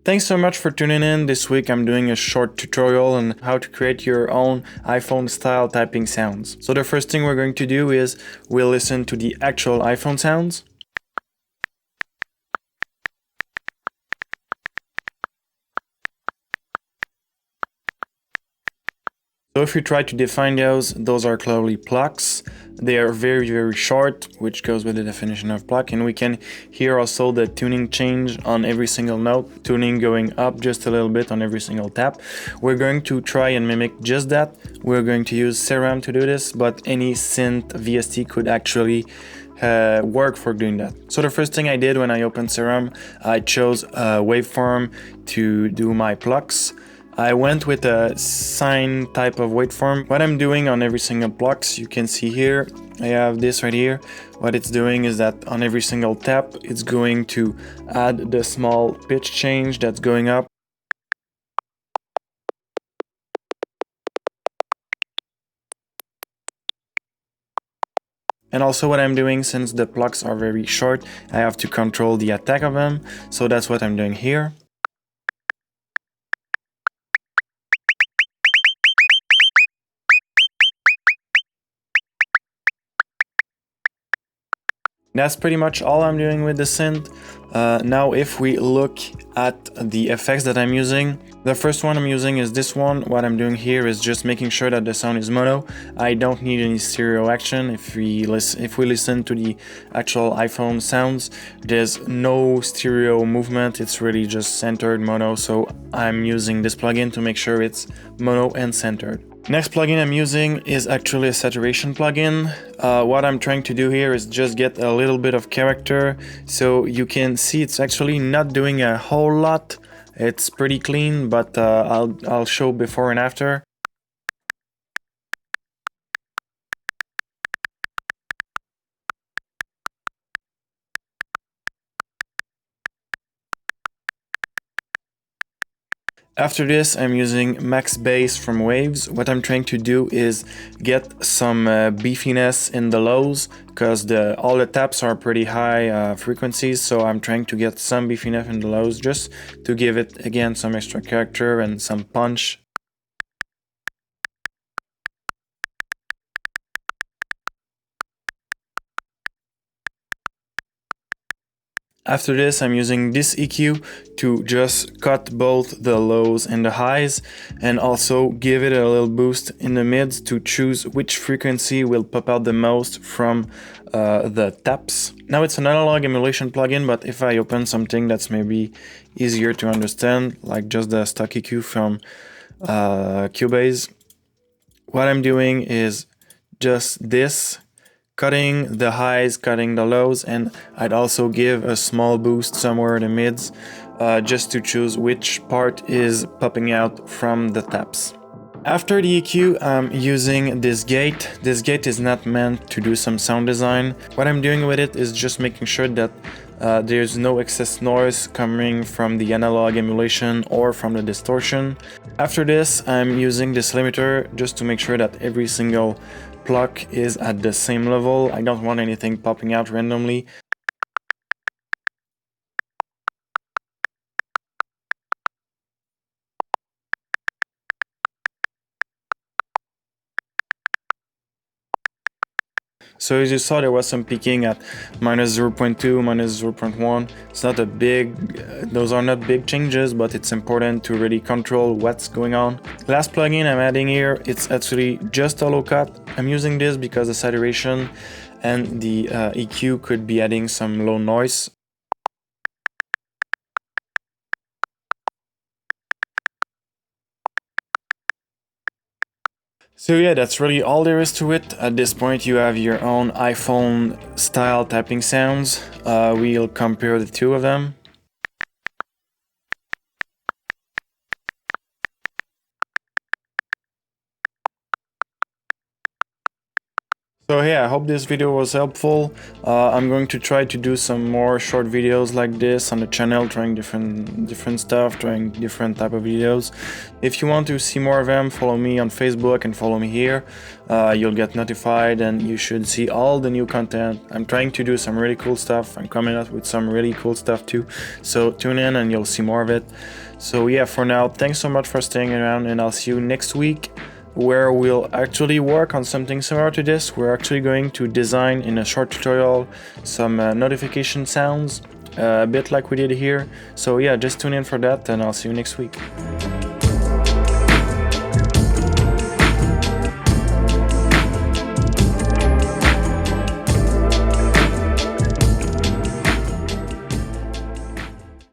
Thanks so much for tuning in. This week I'm doing a short tutorial on how to create your own iPhone style typing sounds. So the first thing we're going to do is we'll listen to the actual iPhone sounds. So if you try to define those are clearly plucks. They are very, very short, which goes with the definition of pluck. And we can hear also the tuning change on every single note, tuning going up just a little bit on every single tap. We're going to try and mimic just that. We're going to use Serum to do this, but any synth VST could actually work for doing that. So the first thing I did when I opened Serum, I chose a waveform to do my plucks. I went with a sine type of waveform. What I'm doing on every single plucks, you can see here, I have this right here. What it's doing is that on every single tap, it's going to add the small pitch change that's going up. And also what I'm doing, since the plucks are very short, I have to control the attack of them. So that's what I'm doing here. That's pretty much all I'm doing with the synth. Now if we look at the effects that I'm using, the first one I'm using is this one. What I'm doing here is just making sure that the sound is mono. I don't need any stereo action. If we listen to the actual iPhone sounds, there's no stereo movement. It's really just centered mono. So I'm using this plugin to make sure it's mono and centered. Next plugin I'm using is actually a saturation plugin. What I'm trying to do here is just get a little bit of character, so you can see it's actually not doing a whole lot. It's pretty clean, but I'll show before and after. After this, I'm using max bass from Waves. What I'm trying to do is get some beefiness in the lows, because all the taps are pretty high frequencies, so I'm trying to get some beefiness in the lows just to give it, again, some extra character and some punch. After this, I'm using this EQ to just cut both the lows and the highs, and also give it a little boost in the mids to choose which frequency will pop out the most from the taps. Now it's an analog emulation plugin, but if I open something that's maybe easier to understand, like just the stock EQ from Cubase, what I'm doing is just this, cutting the highs, cutting the lows, and I'd also give a small boost somewhere in the mids, just to choose which part is popping out from the taps. After the EQ, I'm using this gate. This gate is not meant to do some sound design. What I'm doing with it is just making sure that there's no excess noise coming from the analog emulation or from the distortion. After this, I'm using this limiter just to make sure that every single pluck is at the same level. I don't want anything popping out randomly. So as you saw, there was some peaking at minus 0.2, minus 0.1. It's not a big, those are not big changes, but it's important to really control what's going on. Last plugin I'm adding here, it's actually just a low cut. I'm using this because the saturation and the EQ could be adding some low noise. So yeah, that's really all there is to it. At this point, you have your own iPhone style typing sounds. We'll compare the two of them. So yeah, I hope this video was helpful. I'm going to try to do some more short videos like this on the channel, trying different stuff, trying different type of videos. If you want to see more of them, follow me on Facebook and follow me here. You'll get notified and you should see all the new content. I'm trying to do some really cool stuff. I'm coming up with some really cool stuff too. So tune in and you'll see more of it. So yeah, for now, thanks so much for staying around, and I'll see you next week, where we'll actually work on something similar to this. We're actually going to design in a short tutorial some notification sounds, a bit like we did here. So yeah, just tune in for that, and I'll see you next week.